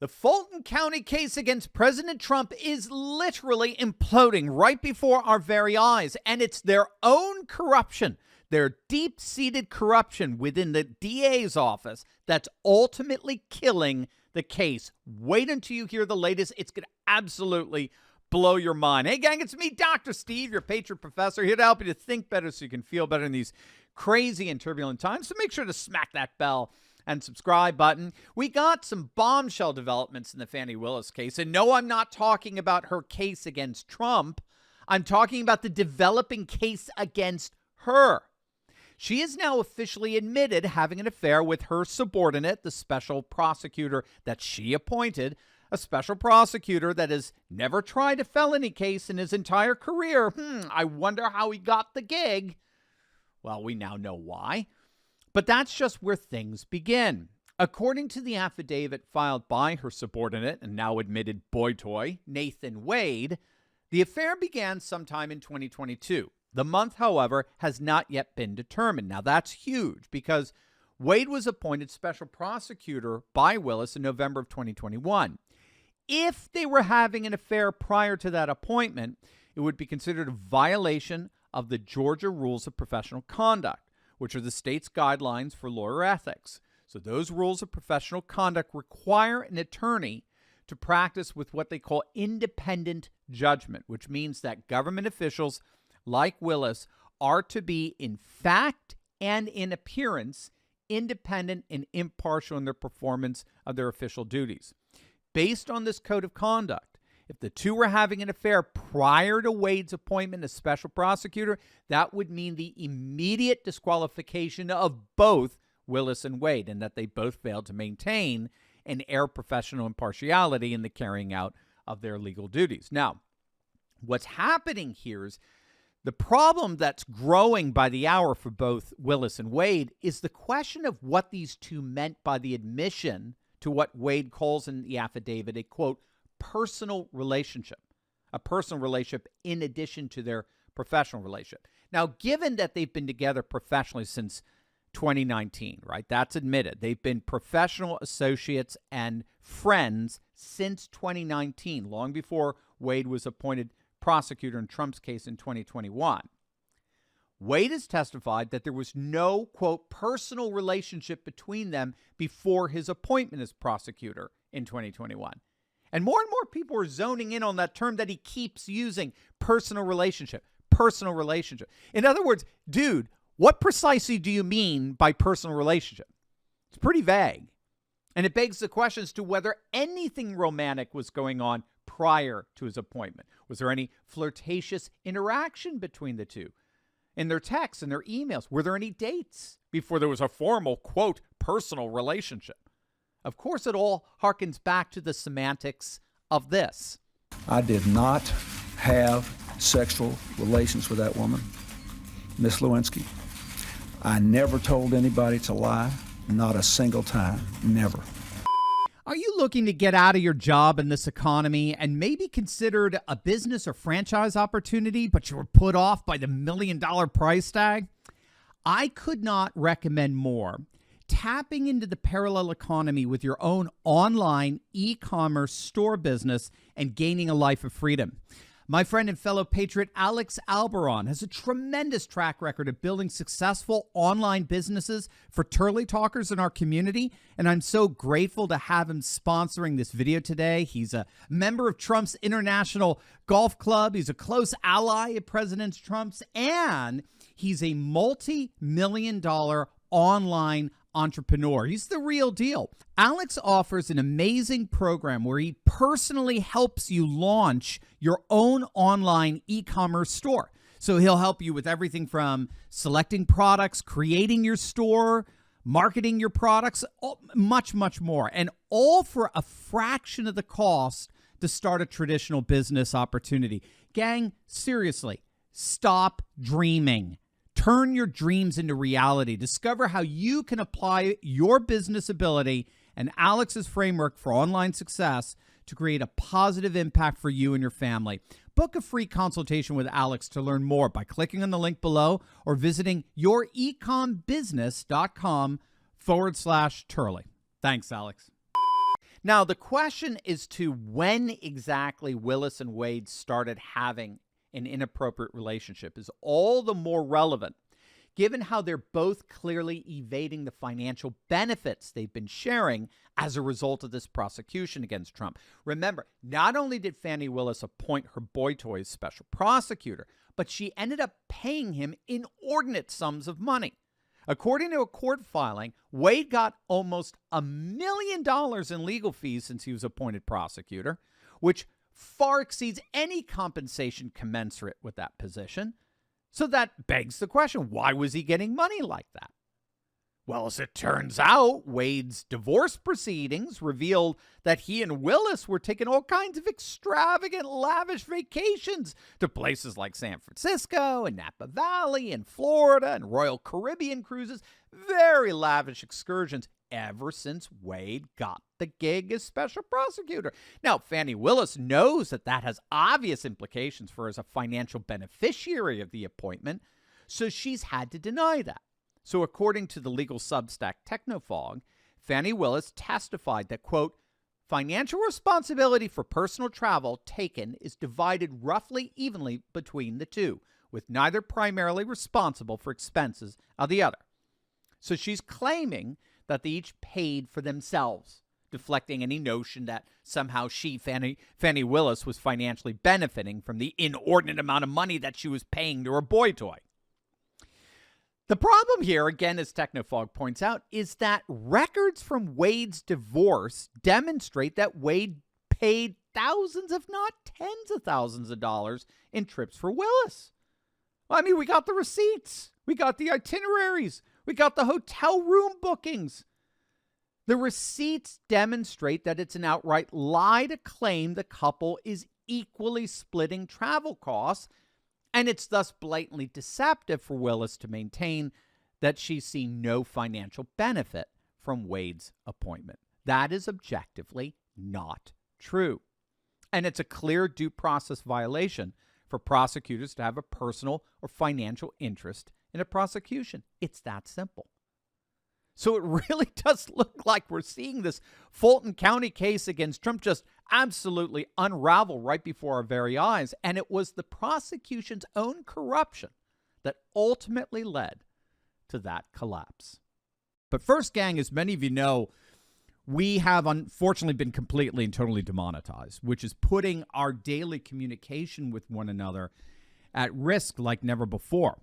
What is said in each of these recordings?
The Fulton County case against President Trump is literally imploding right before our very eyes, and it's their own corruption, their deep-seated corruption within the DA's office that's ultimately killing the case. Wait until you hear the latest. It's going to absolutely blow your mind. Hey, gang, it's me, Dr. Steve, your patron professor, here to help you to think better so you can feel better in these crazy and turbulent times. So make sure to smack that bell and subscribe button. We got some bombshell developments in the Fani Willis case. And no, I'm not talking about her case against Trump. I'm talking about the developing case against her. She is now officially admitted having an affair with her subordinate, the special prosecutor that she appointed, a special prosecutor that has never tried a felony case in his entire career. I wonder how he got the gig. Well, we now know why. But that's just where things begin. According to the affidavit filed by her subordinate and now admitted boy toy, Nathan Wade, the affair began sometime in 2022. The month, however, has not yet been determined. Now, that's huge because Wade was appointed special prosecutor by Willis in November of 2021. If they were having an affair prior to that appointment, it would be considered a violation of the Georgia Rules of Professional Conduct, which are the state's guidelines for lawyer ethics. So those rules of professional conduct require an attorney to practice with what they call independent judgment, which means that government officials like Willis are to be in fact and in appearance independent and impartial in their performance of their official duties. Based on this code of conduct, if the two were having an affair prior to Wade's appointment as special prosecutor, that would mean the immediate disqualification of both Willis and Wade, and that they both failed to maintain an air of professional impartiality in the carrying out of their legal duties. Now, what's happening here is the problem that's growing by the hour for both Willis and Wade is the question of what these two meant by the admission to what Wade calls in the affidavit a, quote, personal relationship, a personal relationship in addition to their professional relationship. Now, given that they've been together professionally since 2019, right? That's admitted. They've been professional associates and friends since 2019, long before Wade was appointed prosecutor in Trump's case in 2021. Wade has testified that there was no, quote, personal relationship between them before his appointment as prosecutor in 2021. And more people are zoning in on that term that he keeps using, personal relationship, personal relationship. In other words, dude, what precisely do you mean by personal relationship? It's pretty vague. And it begs the question as to whether anything romantic was going on prior to his appointment. Was there any flirtatious interaction between the two? In their texts and their emails, were there any dates before there was a formal, quote, personal relationship? Of course, it all harkens back to the semantics of this. I did not have sexual relations with that woman, Miss Lewinsky. I never told anybody to lie, not a single time, never. Are you looking to get out of your job in this economy and maybe considered a business or franchise opportunity, but you were put off by the $1 million price tag? I could not recommend more. Tapping into the parallel economy with your own online e-commerce store business and gaining a life of freedom. My friend and fellow patriot Alex Alberon has a tremendous track record of building successful online businesses for Turley talkers in our community, and I'm so grateful to have him sponsoring this video today. He's a member of Trump's International Golf Club. He's a close ally of President Trump's, and he's a multi-million-dollar online entrepreneur. He's the real deal. Alex offers an amazing program where he personally helps you launch your own online e-commerce store. So he'll help you with everything from selecting products, creating your store, marketing your products, much, much more. And all for a fraction of the cost to start a traditional business opportunity. Gang, seriously, stop dreaming. Turn your dreams into reality. Discover how you can apply your business ability and Alex's framework for online success to create a positive impact for you and your family. Book a free consultation with Alex to learn more by clicking on the link below or visiting yourecombusiness.com/Turley. Thanks, Alex. Now, the question is to when exactly Willis and Wade started having an inappropriate relationship is all the more relevant, given how they're both clearly evading the financial benefits they've been sharing as a result of this prosecution against Trump. Remember, not only did Fani Willis appoint her boy toy as special prosecutor, but she ended up paying him inordinate sums of money. According to a court filing, Wade got almost $1 million in legal fees since he was appointed prosecutor, which far exceeds any compensation commensurate with that position. So that begs the question, why was he getting money like that? Well, as it turns out, Wade's divorce proceedings revealed that he and Willis were taking all kinds of extravagant, lavish vacations to places like San Francisco and Napa Valley and Florida and Royal Caribbean cruises, very lavish excursions ever since Wade got the gig as special prosecutor. Now, Fani Willis knows that that has obvious implications for her as a financial beneficiary of the appointment, so she's had to deny that. So according to the legal Substack Technofog, Fani Willis testified that, quote, financial responsibility for personal travel taken is divided roughly evenly between the two, with neither primarily responsible for expenses of the other. So she's claiming that they each paid for themselves, deflecting any notion that somehow she, Fani Willis, was financially benefiting from the inordinate amount of money that she was paying to her boy toy. The problem here, again, as Technofog points out, is that records from Wade's divorce demonstrate that Wade paid thousands, if not tens of thousands of dollars in trips for Willis. I mean, we got the receipts. We got the itineraries. We got the hotel room bookings. The receipts demonstrate that it's an outright lie to claim the couple is equally splitting travel costs, and it's thus blatantly deceptive for Willis to maintain that she's seen no financial benefit from Wade's appointment. That is objectively not true. And it's a clear due process violation for prosecutors to have a personal or financial interest in a prosecution. It's that simple. So it really does look like we're seeing this Fulton County case against Trump just absolutely unravel right before our very eyes. And it was the prosecution's own corruption that ultimately led to that collapse. But first, gang, as many of you know, we have unfortunately been completely and totally demonetized, which is putting our daily communication with one another at risk like never before.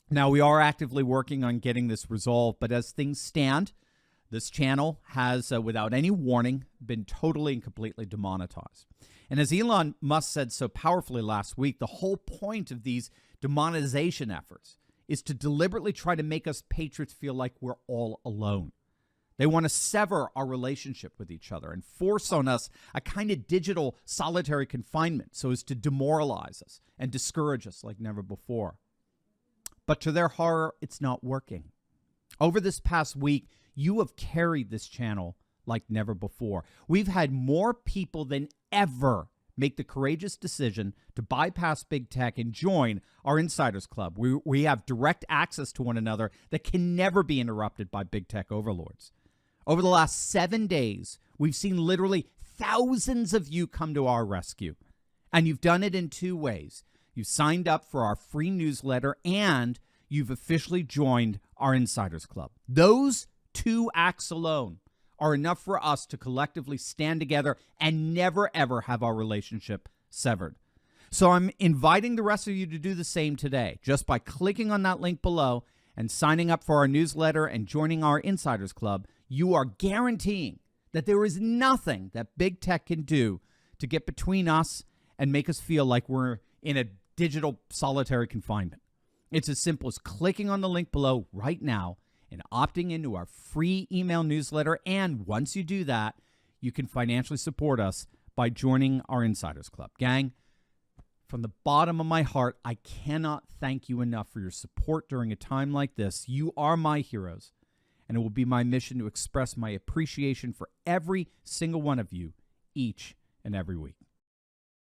Now, we are actively working on getting this resolved, but as things stand, this channel has, without any warning, been totally and completely demonetized. And as Elon Musk said so powerfully last week, the whole point of these demonetization efforts is to deliberately try to make us patriots feel like we're all alone. They want to sever our relationship with each other and force on us a kind of digital solitary confinement so as to demoralize us and discourage us like never before. But to their horror, it's not working. Over this past week, you have carried this channel like never before. We've had more people than ever make the courageous decision to bypass big tech and join our Insiders Club. We have direct access to one another that can never be interrupted by big tech overlords. Over the last 7 days, we've seen literally thousands of you come to our rescue. And you've done it in two ways. You've signed up for our free newsletter, and you've officially joined our Insiders Club. Those two acts alone are enough for us to collectively stand together and never, ever have our relationship severed. So I'm inviting the rest of you to do the same today, just by clicking on that link below and signing up for our newsletter and joining our Insiders Club. You are guaranteeing that there is nothing that big tech can do to get between us and make us feel like we're in a digital solitary confinement. It's as simple as clicking on the link below right now and opting into our free email newsletter. And once you do that, you can financially support us by joining our Insiders Club. Gang, from the bottom of my heart, I cannot thank you enough for your support during a time like this. You are my heroes, and it will be my mission to express my appreciation for every single one of you each and every week.